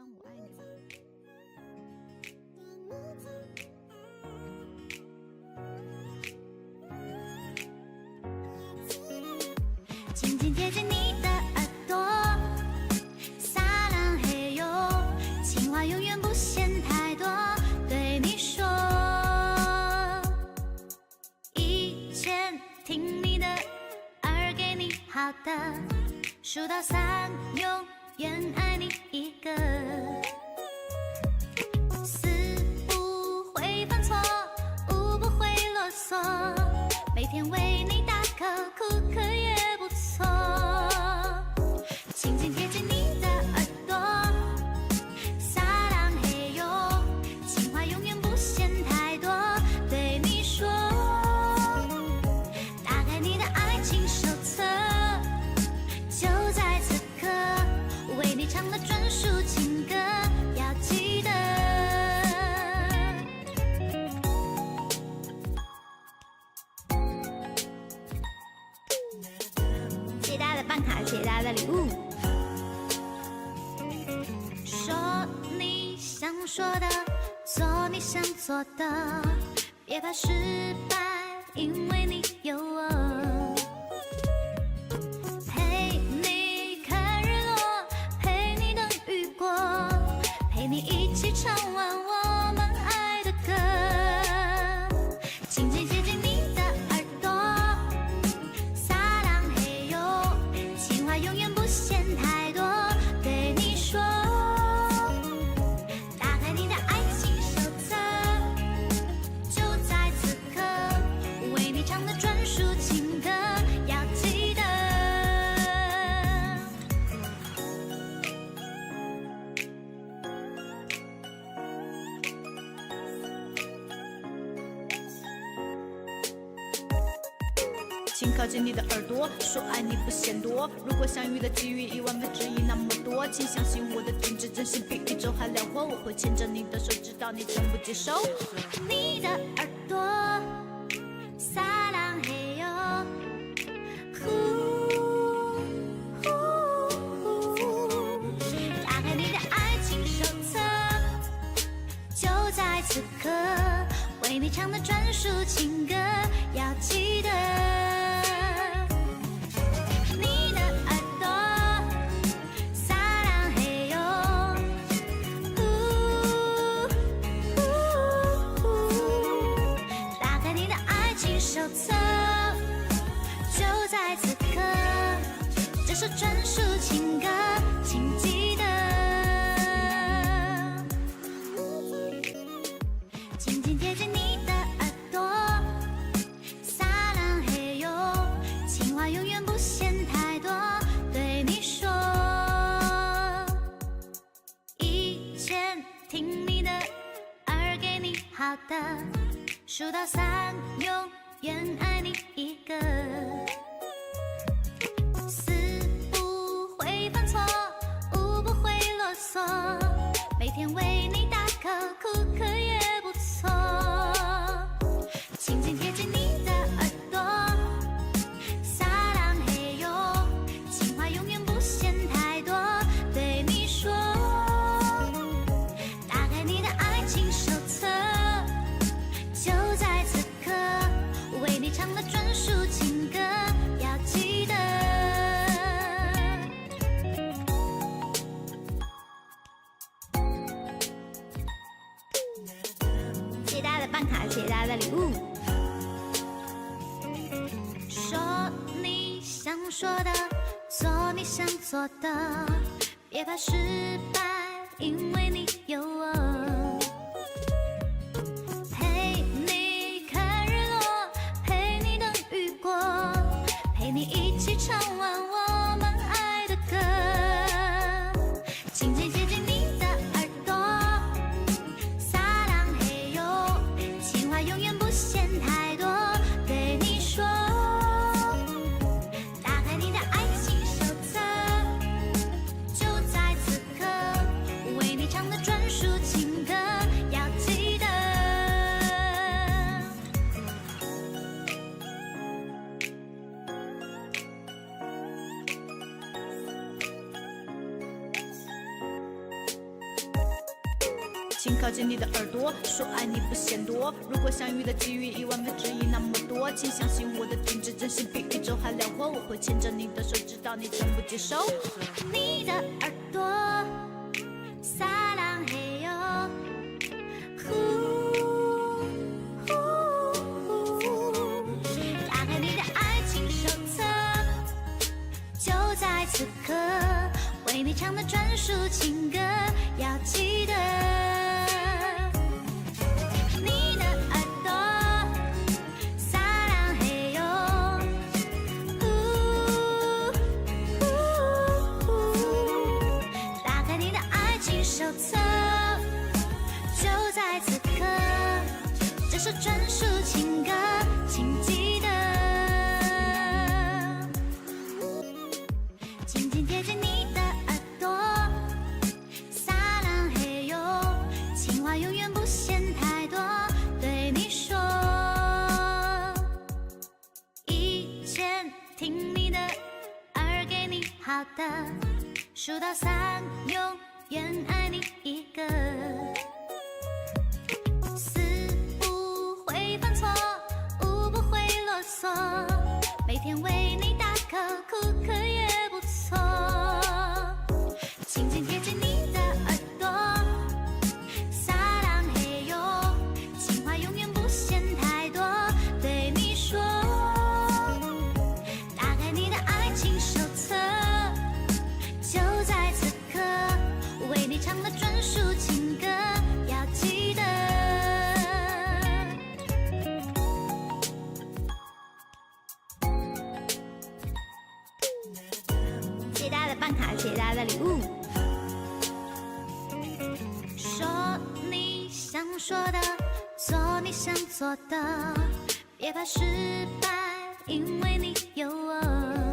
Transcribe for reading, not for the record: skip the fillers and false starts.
让我爱你吗？紧紧贴近你的耳朵，撒浪嘿哟，情话永远不嫌太多，对你说，一千听你的，耳给你好的，数到3，永远爱你一个。4不会犯错，5不会啰嗦，每天为你打歌，哭可也不错。轻轻贴近你的耳朵，撒浪嘿哟，情话永远不嫌太多，对你说，打开你的爱情手册，就在此刻，为你唱的专属情歌，要记得。谢谢大家的办卡，谢谢大家的礼物。说你想说的，做你想做的，别怕失败，因为你有我。陪你看日落，陪你等雨过，陪你一起唱完我们爱的歌。轻轻接近你的耳朵，撒浪嘿哟，情话永远不嫌太多，对你说，打开你的爱情手册，就在此刻，为你唱的专属情歌，要记得。请靠近你的耳朵，说爱你不嫌多。如果相遇的机遇1/1000那么多，请相信我的真挚，真心比宇宙还辽阔。我会牵着你的手，直到你全部接受。你的耳朵，撒浪嘿哟，打开你的爱情手册，就在此刻，为你唱的专属情歌，要记得。你的耳朵，撒浪嘿哟，打开你的爱情手册，就在此刻，这首专属情歌，请记得。轻轻贴近你的耳朵，撒浪嘿哟，情话永远不嫌太多，对你说，一千听你的，耳给你好的，数到3，永远爱你一个。4不会犯错，5不会啰嗦，每天为你打歌，哭可也不错。轻轻贴近你的耳朵，撒浪嘿哟，情话永远不嫌太多，对你说，打开你的爱情手册，就在此刻，为你唱的专属情歌，要记得。谢谢大家的办卡，谢谢大家的礼物。说你想说的，做你想做的，别怕失败，因为你有我。陪你看日落，陪你等雨过，陪你一起唱完我们爱的歌。轻轻接近你的耳朵，撒浪嘿哟，情话永远不嫌太多，对你说，打开你的爱情手册，就在此刻，为你唱的专属情请靠近你的耳朵，说爱你不嫌多。如果相遇的机遇1/1000那么多，请相信我的品质真心比宇宙还辽阔。我会牵着你的手，直到你全部接受。你的耳朵，撒浪嘿哟，打开你的爱情手册，就在此刻，为你唱的专属情歌，要记得。你的耳朵，撒浪嘿哟，打开你的爱情手册，就在此刻，这首专属情歌，请记得。紧紧贴近你的耳朵，撒浪嘿哟，情话永远不嫌太多，对你说。以前听你的，耳给你好的，数到3，永远爱你一个。4不会犯错，5不会啰嗦，每天为你打歌，哭可也不错。轻轻贴近你的耳朵，撒浪嘿哟，情话永远不嫌太多，对你说。打开你的爱情手册，就在此刻，为你唱的专属情歌，要记得。谢谢大家的办卡，谢谢大家的礼物。说你想说的，做你想做的，别怕失败，因为你有我。